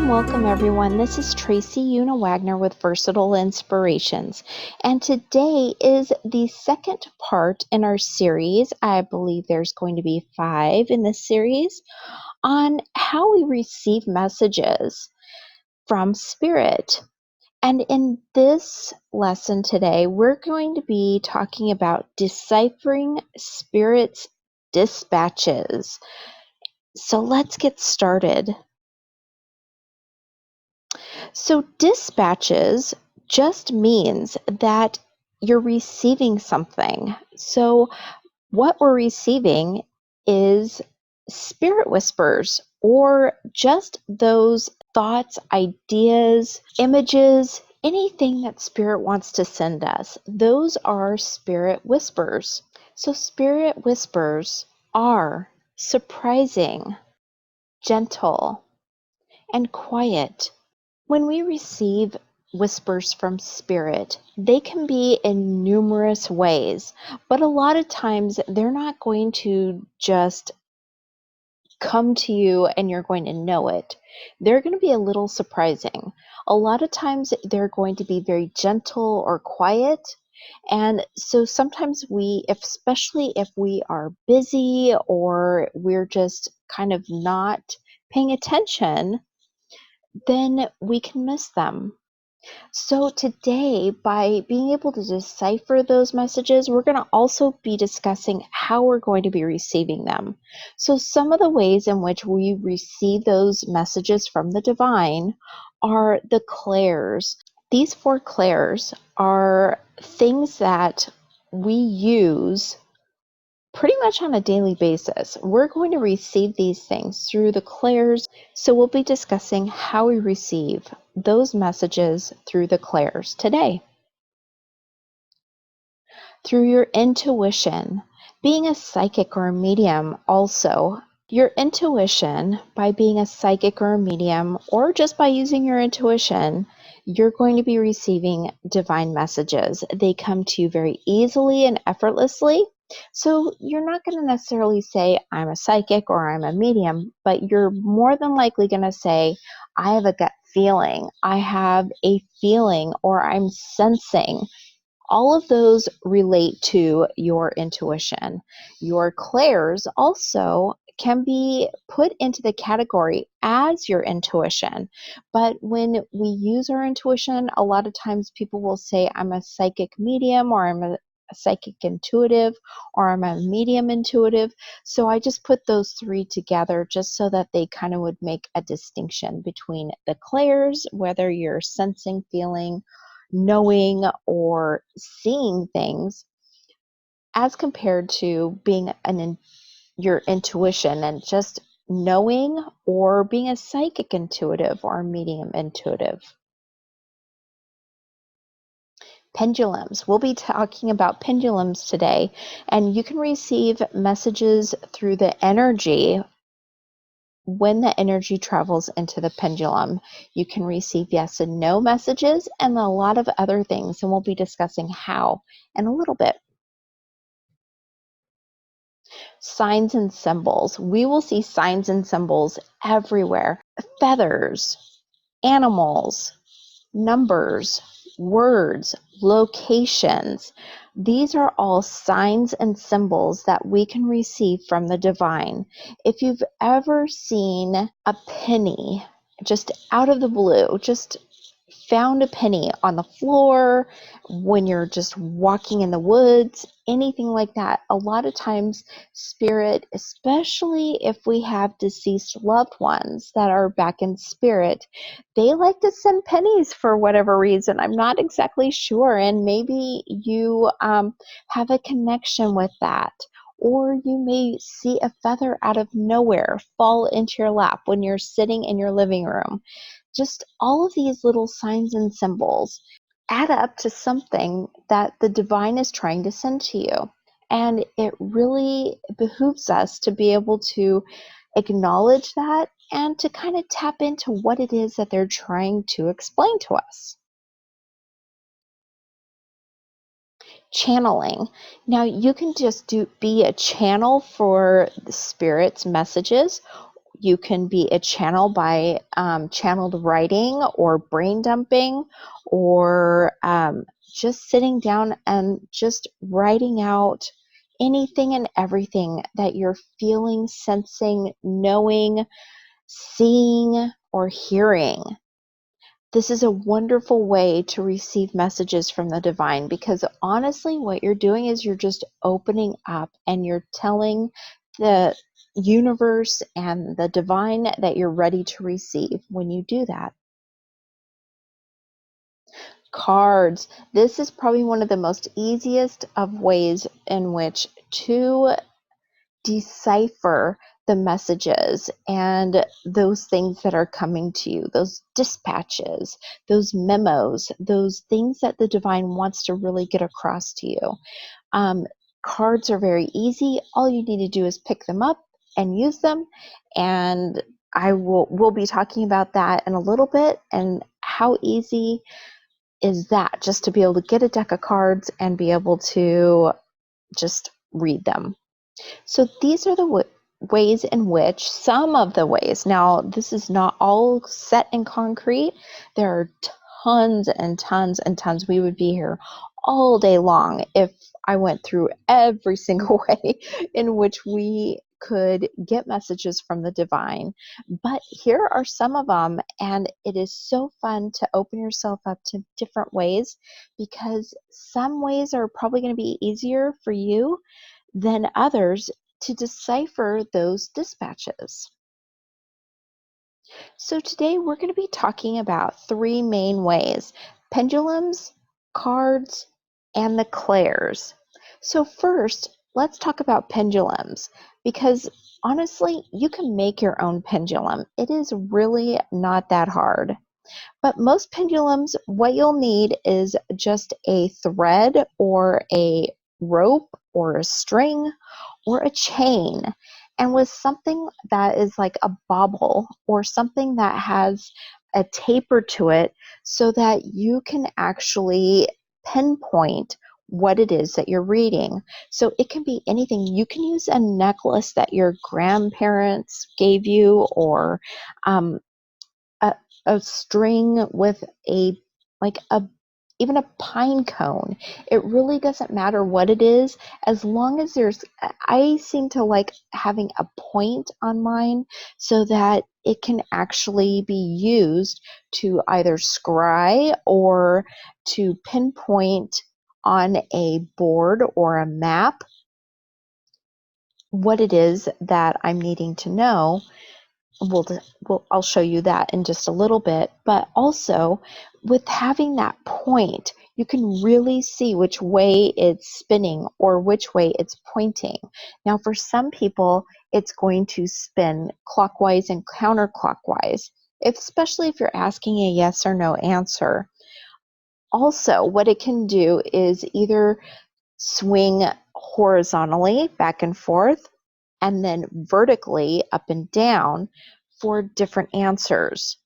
welcome everyone. This is Tracy Una Wagner with Versatile Inspirations, and today is the second part in our series. I believe there's going to be 5 in this series on how we receive messages from Spirit. And in this lesson today, we're going to be talking about deciphering Spirit's dispatches. So let's get started. So dispatches just means that you're receiving something. So what we're receiving is spirit whispers, or just those thoughts, ideas, images, anything that Spirit wants to send us. Those are spirit whispers. So spirit whispers are surprising, gentle, and quiet. When we receive whispers from Spirit, they can be in numerous ways, but a lot of times they're not going to just come to you and you're going to know it. They're going to be a little surprising. A lot of times they're going to be very gentle or quiet. And so sometimes especially if we are busy or we're just kind of not paying attention, then we can miss them. So today, by being able to decipher those messages, we're going to also be discussing how we're going to be receiving them. So some of the ways in which we receive those messages from the divine are the clairs. These 4 clairs are things that we use pretty much on a daily basis. We're going to receive these things through the clairs. So we'll be discussing how we receive those messages through the clairs today. Through your intuition, being a psychic or a medium also. Your intuition, by being a psychic or a medium, or just by using your intuition, you're going to be receiving divine messages. They come to you very easily and effortlessly. So you're not going to necessarily say, I'm a psychic or I'm a medium, but you're more than likely going to say, I have a gut feeling, I have a feeling, or I'm sensing. All of those relate to your intuition. Your clairs also can be put into the category as your intuition. But when we use our intuition, a lot of times people will say, I'm a psychic medium, or I'm a psychic intuitive, or I'm a medium intuitive. So I just put those 3 together just so that they kind of would make a distinction between the clairs, whether you're sensing, feeling, knowing, or seeing things, as compared to being your intuition and just knowing, or being a psychic intuitive or a medium intuitive. Pendulums. We'll be talking about pendulums today, and you can receive messages through the energy. When the energy travels into the pendulum, you can receive yes and no messages and a lot of other things, and we'll be discussing how in a little bit. Signs and symbols. We will see signs and symbols everywhere. Feathers, animals, numbers, words, locations. These are all signs and symbols that we can receive from the divine. If you've ever seen a penny just out of the blue, just found a penny on the floor, when you're just walking in the woods, anything like that, a lot of times Spirit, especially if we have deceased loved ones that are back in spirit, they like to send pennies for whatever reason. I'm not exactly sure, and maybe you have a connection with that. Or you may see a feather out of nowhere fall into your lap when you're sitting in your living room. Just all of these little signs and symbols add up to something that the divine is trying to send to you. And it really behooves us to be able to acknowledge that and to kind of tap into what it is that they're trying to explain to us. Channeling. Now you can just be a channel for the Spirit's messages. You can be a channel by channeled writing or brain dumping, or just sitting down and just writing out anything and everything that you're feeling, sensing, knowing, seeing, or hearing. This is a wonderful way to receive messages from the divine, because honestly, what you're doing is you're just opening up and you're telling the universe and the divine that you're ready to receive when you do that. Cards. This is probably one of the most easiest of ways in which to decipher the messages and those things that are coming to you, those dispatches, those memos, those things that the divine wants to really get across to you. Cards are very easy. All you need to do is pick them up and use them. And we'll be talking about that in a little bit, and how easy is that, just to be able to get a deck of cards and be able to just read them. So these are the ways in which, some of the ways, now this is not all set in concrete. There are tons and tons and tons. We would be here all day long if I went through every single way in which we could get messages from the divine. But here are some of them, and it is so fun to open yourself up to different ways, because some ways are probably going to be easier for you than others to decipher those dispatches. So today we're going to be talking about three main ways: pendulums, cards, and the clairs. So first, let's talk about pendulums, because honestly, you can make your own pendulum. It is really not that hard. But most pendulums, what you'll need is just a thread or a rope or a string or a chain, and with something that is like a bobble or something that has a taper to it, so that you can actually pinpoint what it is that you're reading. So it can be anything. You can use a necklace that your grandparents gave you, or a, a string with a like a even a pine cone. It really doesn't matter what it is, as long as I seem to like having a point on mine, so that it can actually be used to either scry or to pinpoint on a board or a map what it is that I'm needing to know. I'll show you that in just a little bit. But also, with having that point, you can really see which way it's spinning or which way it's pointing. Now, for some people, it's going to spin clockwise and counterclockwise, especially if you're asking a yes or no answer. Also, what it can do is either swing horizontally back and forth, and then vertically up and down for different answers.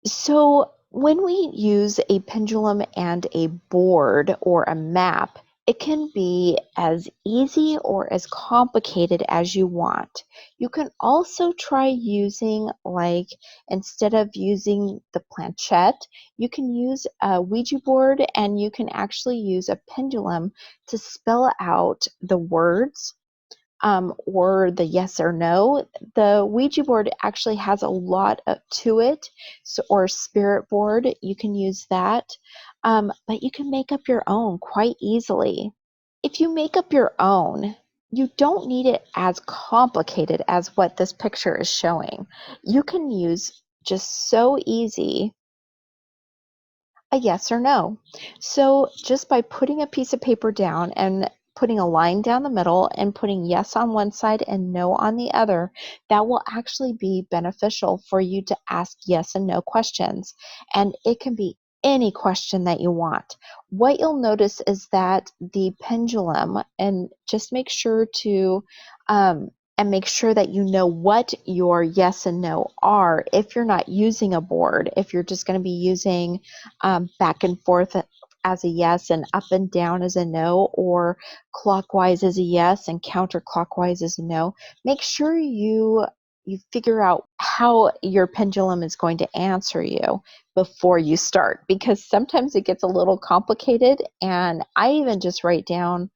So when we use a pendulum and a board or a map, it can be as easy or as complicated as you want. You can also try using, like, instead of using the planchette, you can use a Ouija board, and you can actually use a pendulum to spell out the words, or the yes or no. The Ouija board actually has a lot to it, or spirit board, you can use that. But you can make up your own quite easily. If you make up your own, you don't need it as complicated as what this picture is showing. You can use, just so easy, a yes or no. So just by putting a piece of paper down and putting a line down the middle and putting yes on one side and no on the other, that will actually be beneficial for you to ask yes and no questions. And it can be any question that you want. What you'll notice is that the pendulum, and just make sure to make sure that you know what your yes and no are if you're not using a board, if you're just going to be using back and forth as a yes and up and down as a no, or clockwise as a yes and counterclockwise as a no, make sure you figure out how your pendulum is going to answer you before you start, because sometimes it gets a little complicated. And I even just write down,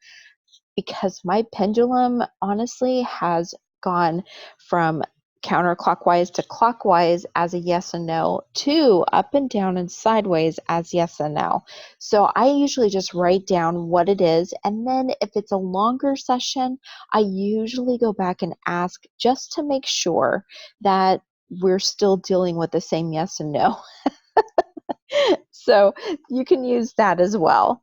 because my pendulum honestly has gone from counterclockwise to clockwise as a yes and no, to up and down and sideways as yes and no. So I usually just write down what it is, and then if it's a longer session, I usually go back and ask just to make sure that we're still dealing with the same yes and no. So you can use that as well.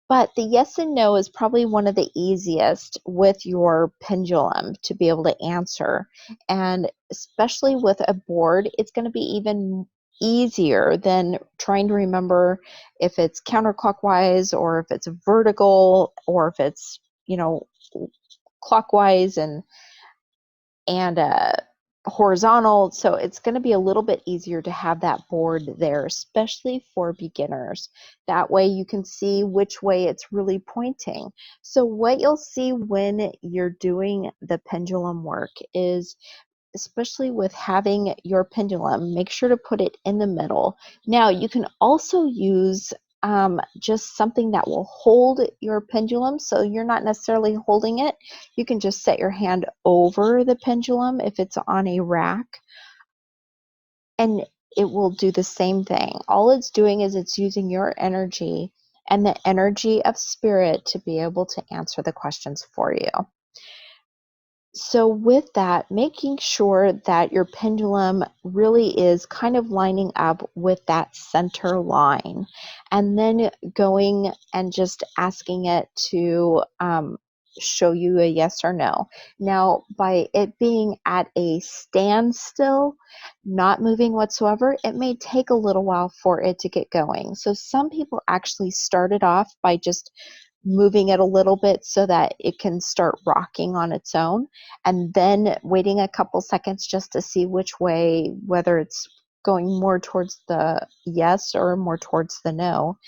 But the yes and no is probably one of the easiest with your pendulum to be able to answer. And especially with a board, it's going to be even easier than trying to remember if it's counterclockwise or if it's vertical or if it's, clockwise and horizontal. So it's going to be a little bit easier to have that board there, especially for beginners. That way you can see which way it's really pointing. So what you'll see when you're doing the pendulum work is, especially with having your pendulum, make sure to put it in the middle. Now, you can also use just something that will hold your pendulum, so you're not necessarily holding it. You can just set your hand over the pendulum if it's on a rack, and it will do the same thing. All it's doing is it's using your energy and the energy of spirit to be able to answer the questions for you. So with that, making sure that your pendulum really is kind of lining up with that center line, and then going and just asking it to show you a yes or no. Now, by it being at a standstill, not moving whatsoever, it may take a little while for it to get going. So some people actually started off by just moving it a little bit so that it can start rocking on its own, and then waiting a couple seconds just to see which way, whether it's going more towards the yes or more towards the no.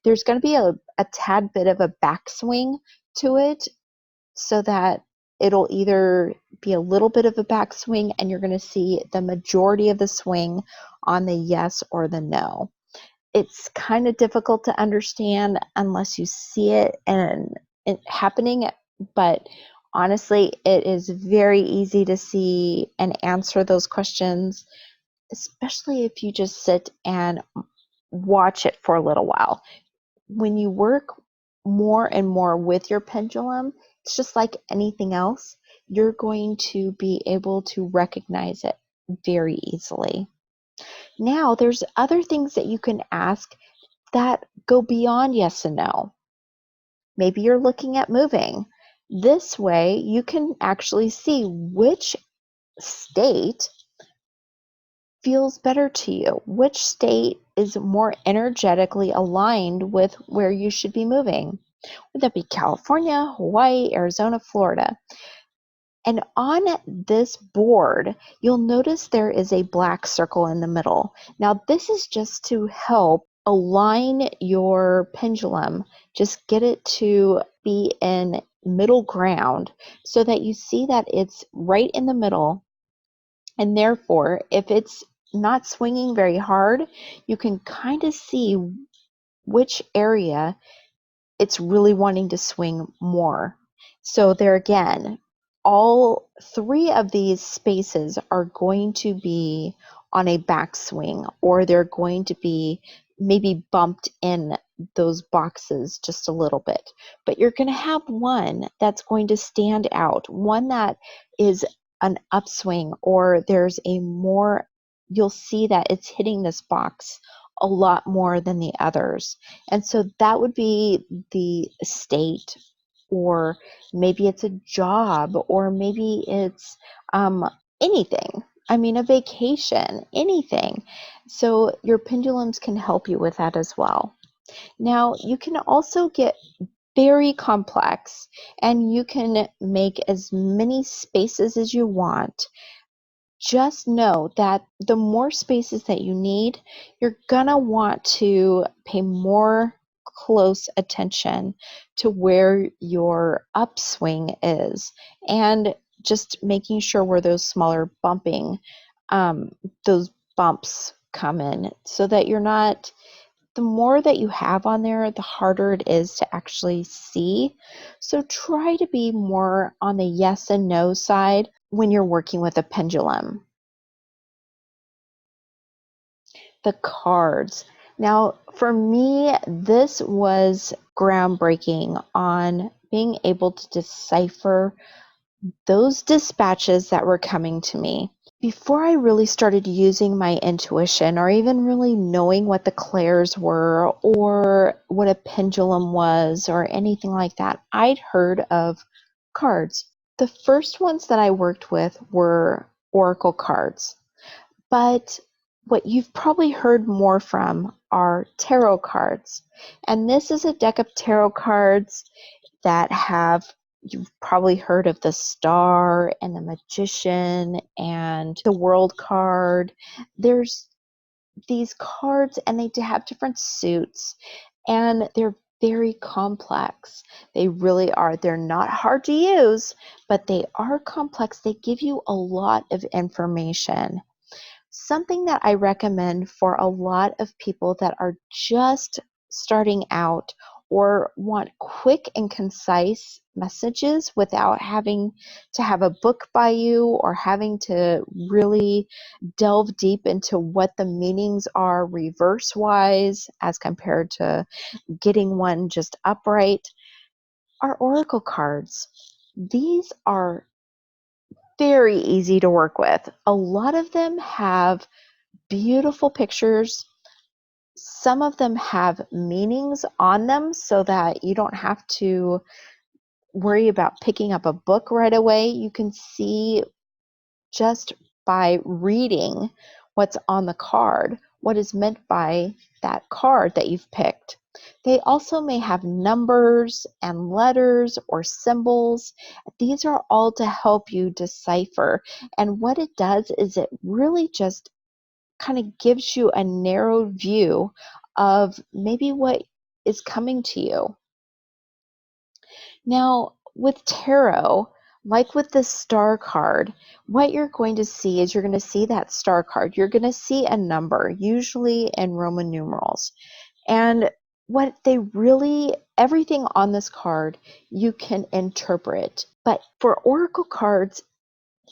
There's going to be a tad bit of a backswing to it, so that it'll either be a little bit of a backswing and you're going to see the majority of the swing on the yes or the no. It's kind of difficult to understand unless you see it and it happening, but honestly, it is very easy to see and answer those questions, especially if you just sit and watch it for a little while. When you work more and more with your pendulum, it's just like anything else. You're going to be able to recognize it very easily. Now, there's other things that you can ask that go beyond yes and no. Maybe you're looking at moving. This way, you can actually see which state feels better to you, which state is more energetically aligned with where you should be moving. Would that be California, Hawaii, Arizona, Florida? And on this board, you'll notice there is a black circle in the middle. Now, this is just to help align your pendulum, just get it to be in middle ground so that you see that it's right in the middle. And therefore, if it's not swinging very hard, you can kind of see which area it's really wanting to swing more. So there again, all three of these spaces are going to be on a backswing, or they're going to be maybe bumped in those boxes just a little bit. But you're going to have one that's going to stand out, one that is an upswing, or there's a more, you'll see that it's hitting this box a lot more than the others. And so that would be the state, or maybe it's a job, or maybe it's anything. I mean, a vacation, anything. So your pendulums can help you with that as well. Now, you can also get very complex, and you can make as many spaces as you want. Just know that the more spaces that you need, you're gonna want to pay more close attention to where your upswing is, and just making sure where those smaller um, those bumps come in, so that you're not, the more that you have on there, the harder it is to actually see. So try to be more on the yes and no side when you're working with a pendulum. The cards. Now, for me, this was groundbreaking on being able to decipher those dispatches that were coming to me. Before I really started using my intuition, or even really knowing what the clairs were or what a pendulum was or anything like that, I'd heard of cards. The first ones that I worked with were oracle cards. But what you've probably heard more from are tarot cards. And this is a deck of tarot cards that have, you've probably heard of the Star and the Magician and the World card. There's these cards, and they have different suits, and they're very complex. They really are. They're not hard to use, but they are complex. They give you a lot of information. Something that I recommend for a lot of people that are just starting out or want quick and concise messages without having to have a book by you or having to really delve deep into what the meanings are reverse wise as compared to getting one just upright, are oracle cards. These are very easy to work with. A lot of them have beautiful pictures. Some of them have meanings on them so that you don't have to worry about picking up a book right away. You can see just by reading what's on the card what is meant by that card that you've picked. They also may have numbers and letters or symbols. These are all to help you decipher. And what it does is it really just kind of gives you a narrow view of maybe what is coming to you. Now, with tarot, like with the star card, what you're going to see is you're going to see that star card. You're going to see a number, usually in Roman numerals. And what they really, everything on this card, you can interpret. But for oracle cards,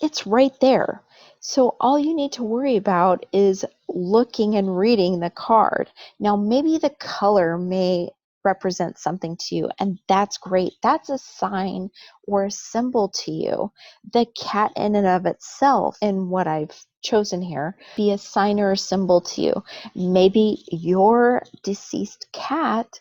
it's right there. So all you need to worry about is looking and reading the card. Now, maybe the color may represent something to you, and that's great. That's a sign or a symbol to you. The cat in and of itself, in what I've chosen here, be a sign or a symbol to you. Maybe your deceased cat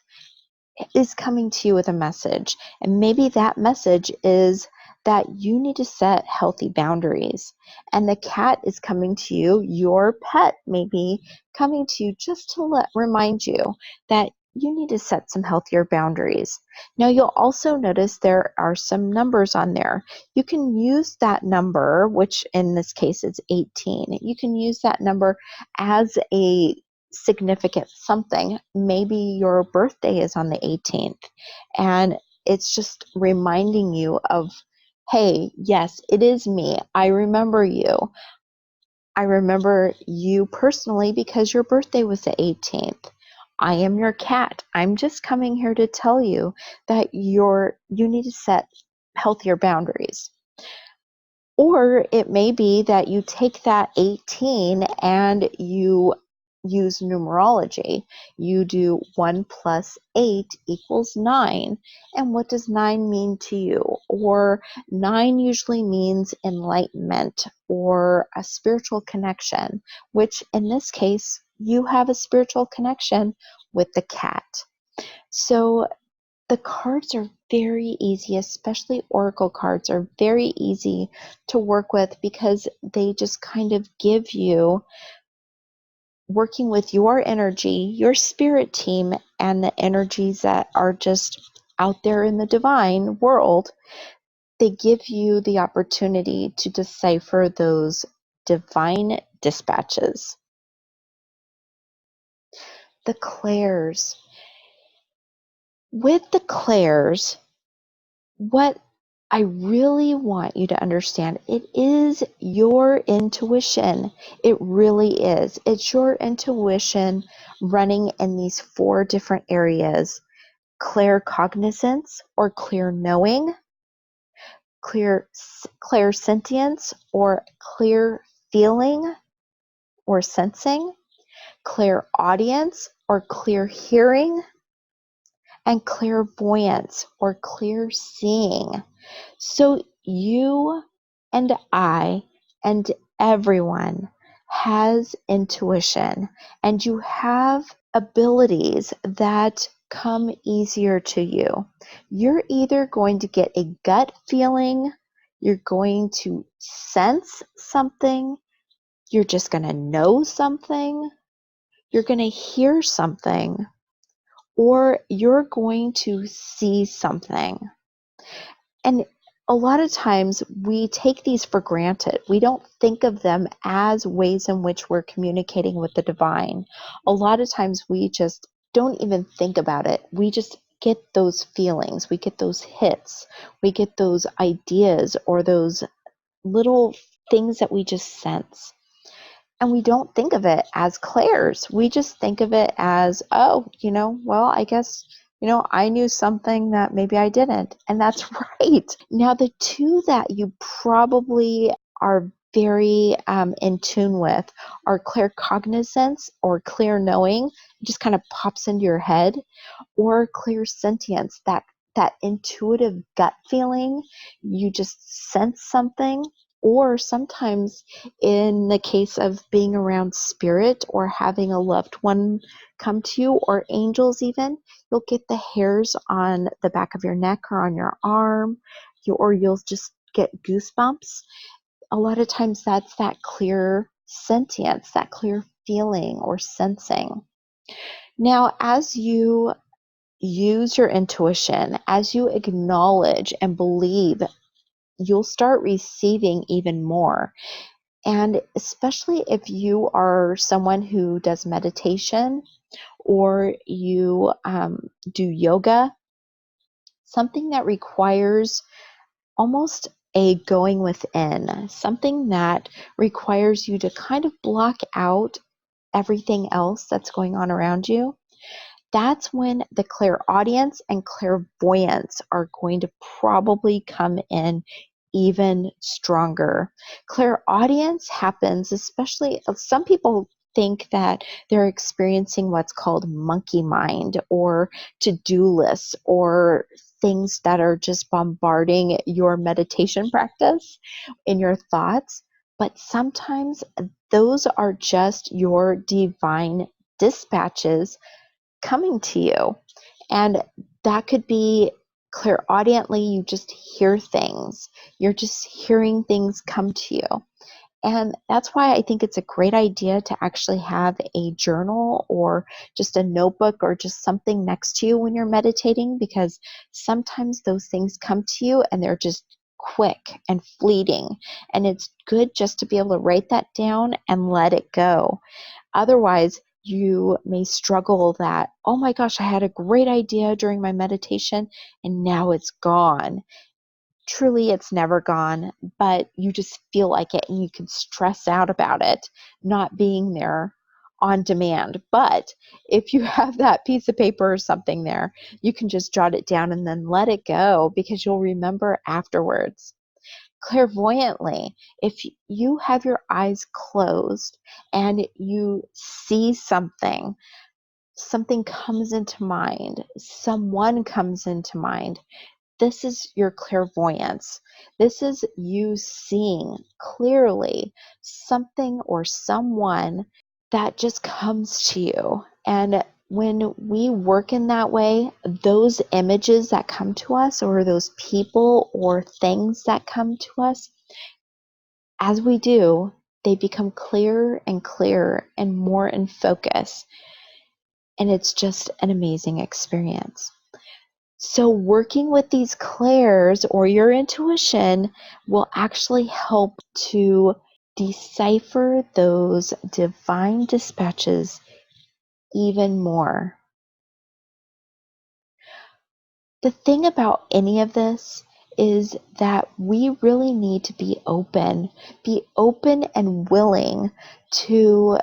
is coming to you with a message. And maybe that message is that you need to set healthy boundaries. And the cat is coming to you, your pet may be coming to you just to remind you that you need to set some healthier boundaries. Now, you'll also notice there are some numbers on there. You can use that number, which in this case is 18. You can use that number as a significant something. Maybe your birthday is on the 18th, and it's just reminding you of, hey, yes, it is me. I remember you. I remember you personally because your birthday was the 18th. I am your cat. I'm just coming here to tell you that you need to set healthier boundaries. Or it may be that you take that 18 and you use numerology. You do 1 plus 8 equals 9. And what does 9 mean to you? Or 9 usually means enlightenment or a spiritual connection, which in this case, you have a spiritual connection with the cat. So the cards are very easy, especially oracle cards are very easy to work with because they just kind of give you, working with your energy, your spirit team, and the energies that are just out there in the divine world, they give you the opportunity to decipher those divine dispatches. The clairs. With the clairs, what I really want you to understand, it is your intuition. It really is. It's your intuition running in these 4 different areas: claircognizance or clear knowing, clairsentience or clear feeling or sensing, clairaudience or clear hearing, and clairvoyance or clear seeing. So you and I and everyone has intuition, and you have abilities that come easier to you. You're either going to get a gut feeling, you're going to sense something, you're just going to know something, you're going to hear something, or you're going to see something. And a lot of times we take these for granted. We don't think of them as ways in which we're communicating with the divine. A lot of times we just don't even think about it. We just get those feelings, we get those hits, we get those ideas or those little things that we just sense. And we don't think of it as clairs. We just think of it as, oh, well, I guess, I knew something that maybe I didn't. And that's right. Now, the 2 that you probably are very in tune with are claircognizance or clear knowing. It just kind of pops into your head, or clear sentience, that intuitive gut feeling. You just sense something. Or sometimes in the case of being around spirit or having a loved one come to you, or angels even, you'll get the hairs on the back of your neck or on your arm, or you'll just get goosebumps. A lot of times that's that clear sentience, that clear feeling or sensing. Now, as you use your intuition, as you acknowledge and believe, you'll start receiving even more. And especially if you are someone who does meditation or you do yoga, something that requires almost a going within, something that requires you to kind of block out everything else that's going on around you. That's when the clairaudience and clairvoyance are going to probably come in even stronger. Clairaudience happens, especially some people think that they're experiencing what's called monkey mind or to-do lists or things that are just bombarding your meditation practice in your thoughts. But sometimes those are just your divine dispatches coming to you. And that could be clairaudiently, you just hear things. You're just hearing things come to you. And that's why I think it's a great idea to actually have a journal or just a notebook or just something next to you when you're meditating, because sometimes those things come to you and they're just quick and fleeting. And it's good just to be able to write that down and let it go. Otherwise, you may struggle that, oh my gosh, I had a great idea during my meditation and now it's gone. Truly, it's never gone, but you just feel like it and you can stress out about it not being there on demand. But if you have that piece of paper or something there, you can just jot it down and then let it go, because you'll remember afterwards. Clairvoyantly, if you have your eyes closed and you see something, something comes into mind, someone comes into mind, this is your clairvoyance. This is you seeing clearly something or someone that just comes to you. And when we work in that way, those images that come to us, or those people or things that come to us, as we do, they become clearer and clearer and more in focus. And it's just an amazing experience. So working with these clairs or your intuition will actually help to decipher those divine dispatches even more. The thing about any of this is that we really need to be open and willing to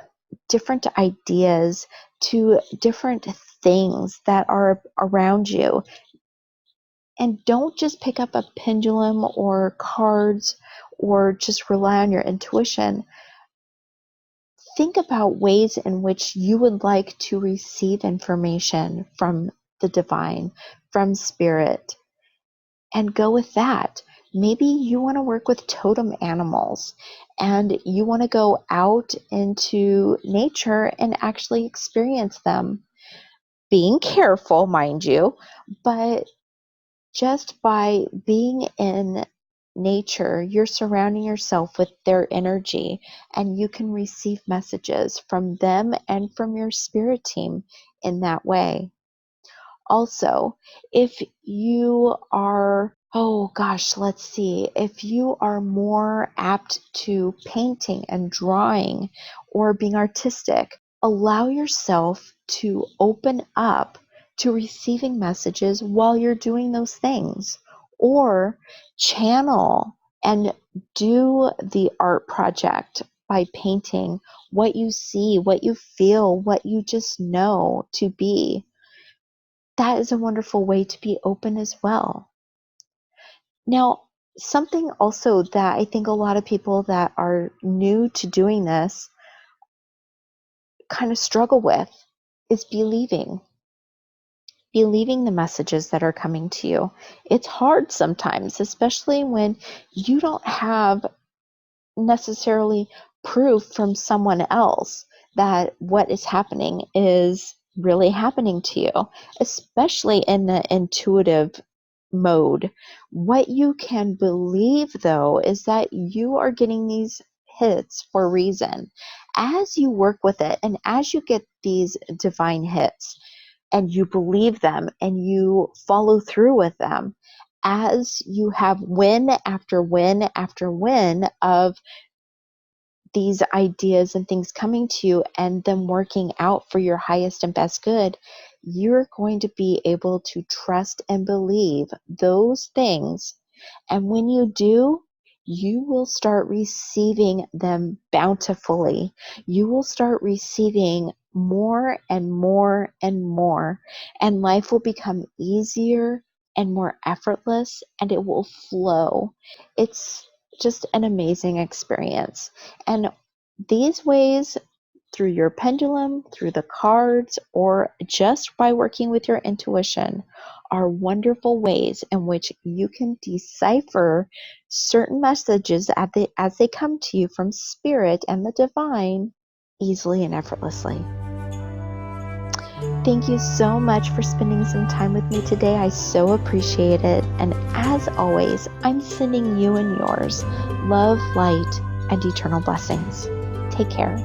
different ideas, to different things that are around you. And don't just pick up a pendulum or cards or just rely on your intuition. Think about ways in which you would like to receive information from the divine, from spirit, and go with that. Maybe you want to work with totem animals and you want to go out into nature and actually experience them. Being careful, mind you, but just by being in nature, you're surrounding yourself with their energy and you can receive messages from them and from your spirit team in that way. Also, if you are, let's see, if you are more apt to painting and drawing or being artistic, allow yourself to open up to receiving messages while you're doing those things, or channel and do the art project by painting what you see, what you feel, what you just know to be. That is a wonderful way to be open as well. Now, something also that I think a lot of people that are new to doing this kind of struggle with is believing the messages that are coming to you. It's hard sometimes, especially when you don't have necessarily proof from someone else that what is happening is really happening to you, especially in the intuitive mode. What you can believe, though, is that you are getting these hits for a reason. As you work with it and as you get these divine hits and you believe them and you follow through with them, as you have win after win after win of these ideas and things coming to you and them working out for your highest and best good, you're going to be able to trust and believe those things. And when you do, you will start receiving them bountifully. You will start receiving more and more and more, and life will become easier and more effortless, and it will flow. It's just an amazing experience. And these ways, through your pendulum, through the cards, or just by working with your intuition, are wonderful ways in which you can decipher certain messages as they come to you from spirit and the divine easily and effortlessly. Thank you so much for spending some time with me today. I so appreciate it. And as always, I'm sending you and yours love, light, and eternal blessings. Take care.